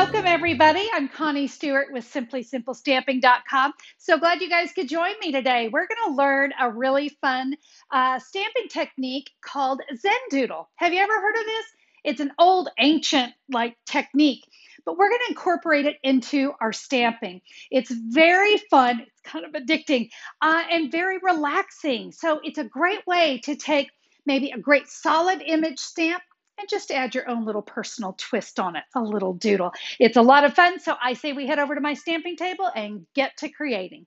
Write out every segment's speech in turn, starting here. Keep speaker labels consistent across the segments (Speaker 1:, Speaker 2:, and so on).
Speaker 1: Welcome, everybody. I'm Connie Stewart with SimplySimpleStamping.com. So glad you guys could join me today. We're going to learn a really fun stamping technique called Zen Doodle. Have you ever heard of this? It's an old, ancient technique, but we're going to incorporate it into our stamping. It's very fun. It's kind of addicting and very relaxing. So it's a great way to take maybe a great solid image stamp and just add your own little personal twist on it, a little doodle. It's a lot of fun, so I say we head over to my stamping table and get to creating.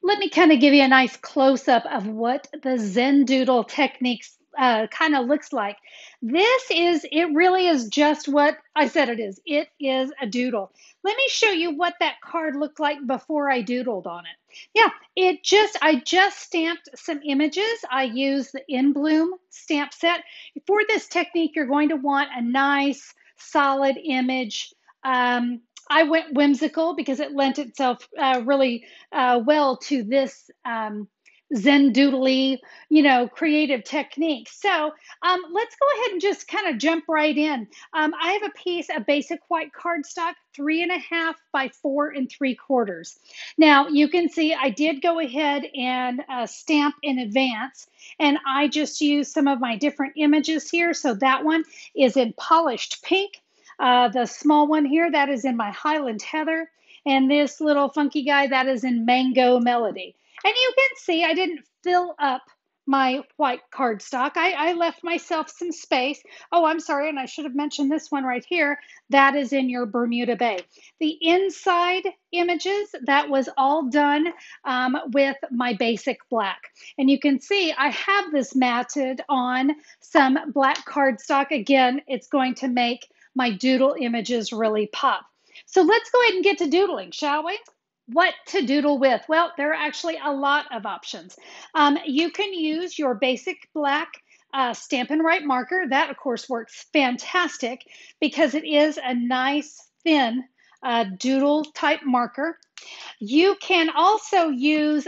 Speaker 1: Let me kind of give you a nice close-up of what the Zen Doodle techniques kind of looks like. It really is just what I said it is. It is a doodle. Let me show you what that card looked like before I doodled on it. Yeah, I just stamped some images. I used the In Bloom stamp set. For this technique, you're going to want a nice, solid image. I went whimsical because it lent itself really well to this Zen Doodly, creative technique. So let's go ahead and just kind of jump right in. I have a piece of basic white cardstock, 3.5 by 4 3/4. Now you can see I did go ahead and stamp in advance, and I just used some of my different images here. So that one is in polished pink. The small one here, that is in my Highland Heather. And this little funky guy, that is in Mango Melody. And you can see I didn't fill up my white cardstock. I left myself some space. Oh, I'm sorry, and I should have mentioned this one right here. That is in your Bermuda Bay. The inside images, that was all done with my basic black. And you can see I have this matted on some black cardstock. Again, it's going to make my doodle images really pop. So let's go ahead and get to doodling, shall we? What to doodle with? Well, there are actually a lot of options. You can use your basic black Stampin' Write marker. That, of course, works fantastic because it is a nice, thin doodle type marker. You can also use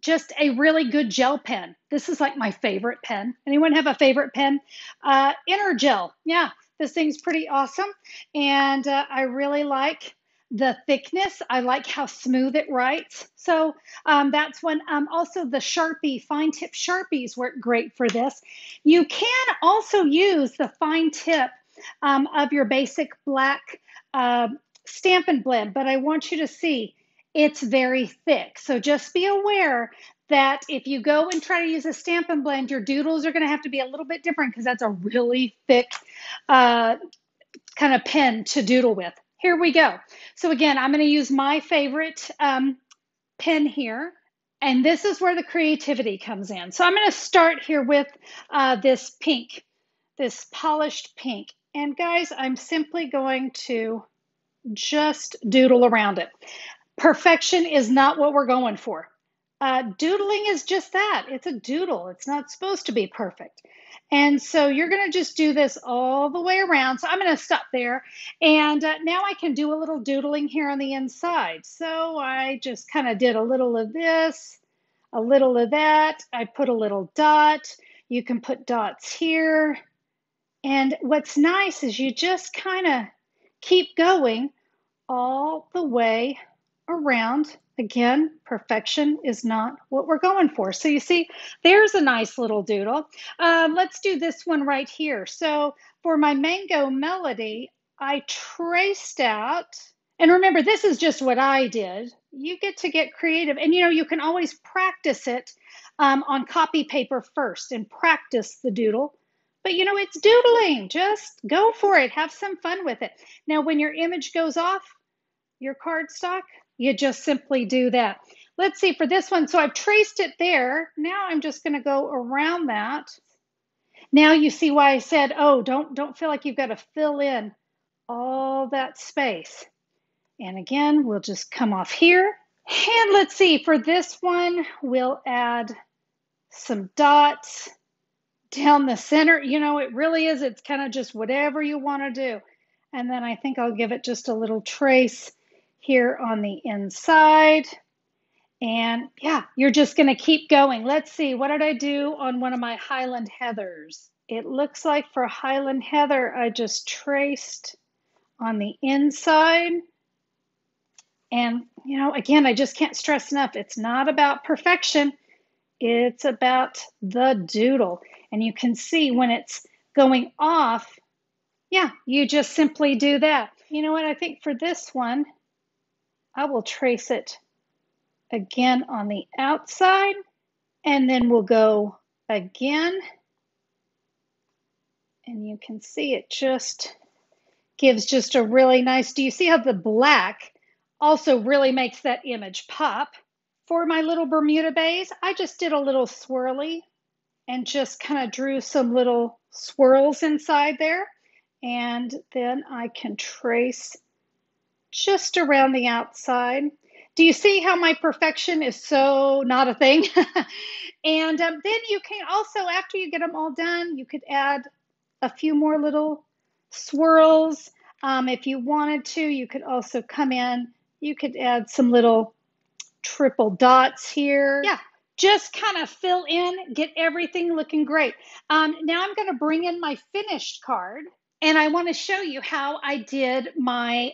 Speaker 1: just a really good gel pen. This is like my favorite pen. Anyone have a favorite pen? Inner Gel. Yeah, this thing's pretty awesome. And I really like the thickness. I like how smooth it writes. So that's one. Also the Sharpie, fine tip Sharpies work great for this. You can also use the fine tip of your basic black Stampin' Blend, but I want you to see it's very thick. So just be aware that if you go and try to use a Stampin' Blend, your doodles are going to have to be a little bit different because that's a really thick kind of pen to doodle with. Here we go. So again, I'm going to use my favorite pen here. And this is where the creativity comes in. So I'm going to start here with this pink, this polished pink. And guys, I'm simply going to just doodle around it. Perfection is not what we're going for. Doodling is just that. It's a doodle. It's not supposed to be perfect. And so you're going to just do this all the way around. So I'm going to stop there. And now I can do a little doodling here on the inside. So I just kind of did a little of this, a little of that. I put a little dot. You can put dots here. And what's nice is you just kind of keep going all the way around. Again, perfection is not what we're going for. So you see, there's a nice little doodle. Let's do this one right here. So for my Mango Melody, I traced out, and remember, this is just what I did. You get to get creative, and you can always practice it on copy paper first and practice the doodle. But it's doodling. Just go for it. Have some fun with it. Now, when your image goes off your cardstock, you just simply do that. Let's see for this one. So I've traced it there. Now I'm just going to go around that. Now you see why I said, oh, don't feel like you've got to fill in all that space. And again, we'll just come off here. And let's see, for this one, we'll add some dots down the center. It really is. It's kind of just whatever you want to do. And then I think I'll give it just a little trace here on the inside. And yeah, you're just going to keep going. Let's see, what did I do on one of my Highland Heathers? It looks like for Highland Heather, I just traced on the inside. And, you know, again, I just can't stress enough, it's not about perfection. It's about the doodle. And you can see when it's going off, yeah, you just simply do that. You know what? I think for this one, I will trace it again on the outside, and then we'll go again. And you can see it just gives just a really nice, do you see how the black also really makes that image pop? For my little Bermuda bays, I just did a little swirly and just kind of drew some little swirls inside there. And then I can trace just around the outside. Do you see how my perfection is so not a thing? And then you can also, after you get them all done, you could add a few more little swirls. If you wanted to, you could also come in, you could add some little triple dots here. Yeah, just kind of fill in, get everything looking great. Now I'm going to bring in my finished card. And I want to show you how I did my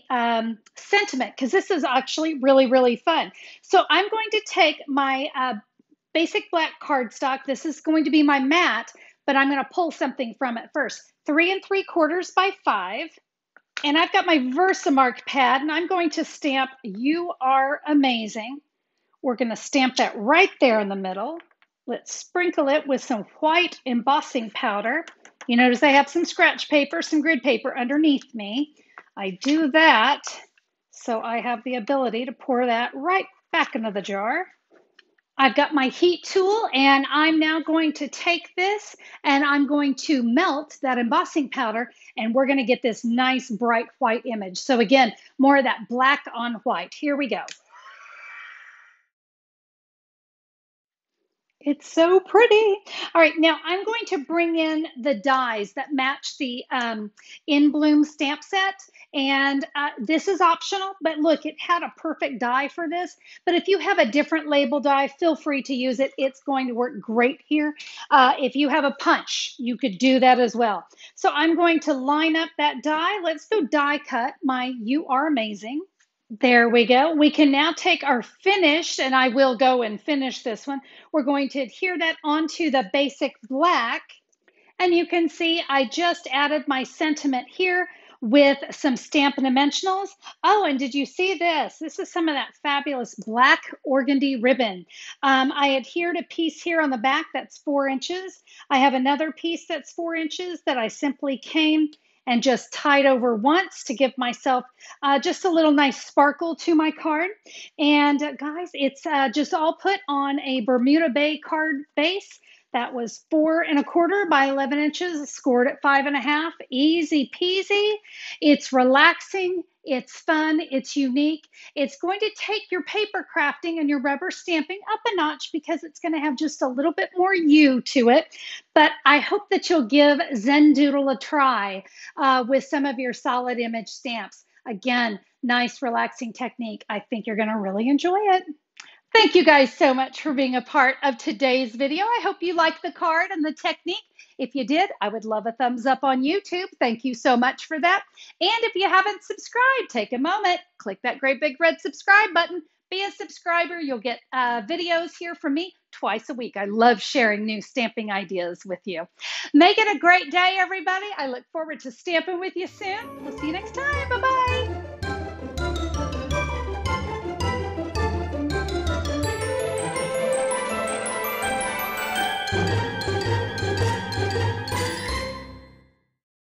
Speaker 1: sentiment, because this is actually really, really fun. So I'm going to take my basic black cardstock. This is going to be my mat, but I'm going to pull something from it first. 3 3/4 by 5. And I've got my Versamark pad, and I'm going to stamp "You Are Amazing." We're going to stamp that right there in the middle. Let's sprinkle it with some white embossing powder. You notice I have some scratch paper, some grid paper underneath me. I do that so I have the ability to pour that right back into the jar. I've got my heat tool, and I'm now going to take this and I'm going to melt that embossing powder, and we're going to get this nice bright white image. So again, more of that black on white. Here we go. It's so pretty. All right, now I'm going to bring in the dies that match the In Bloom stamp set. And this is optional, but look, it had a perfect die for this. But if you have a different label die, feel free to use it. It's going to work great here. If you have a punch, you could do that as well. So I'm going to line up that die. Let's go die cut my "You Are Amazing." There we go. We can now take our finish, and I will go and finish this one. We're going to adhere that onto the basic black. And you can see I just added my sentiment here with some Stampin' Dimensionals. Oh, and did you see this? This is some of that fabulous black organdy ribbon. I adhered a piece here on the back that's 4 inches. I have another piece that's 4 inches that I simply came and just tied over once to give myself just a little nice sparkle to my card. And guys, it's just all put on a Bermuda Bay card base. That was 4 1/4 by 11 inches, scored at 5.5. Easy peasy. It's relaxing. It's fun. It's unique. It's going to take your paper crafting and your rubber stamping up a notch because it's going to have just a little bit more you to it. But I hope that you'll give Zen Doodle a try with some of your solid image stamps. Again, nice, relaxing technique. I think you're going to really enjoy it. Thank you guys so much for being a part of today's video. I hope you liked the card and the technique. If you did, I would love a thumbs up on YouTube. Thank you so much for that. And if you haven't subscribed, take a moment, click that great big red subscribe button. Be a subscriber. You'll get videos here from me twice a week. I love sharing new stamping ideas with you. Make it a great day, everybody. I look forward to stamping with you soon. We'll see you next time. Bye-bye.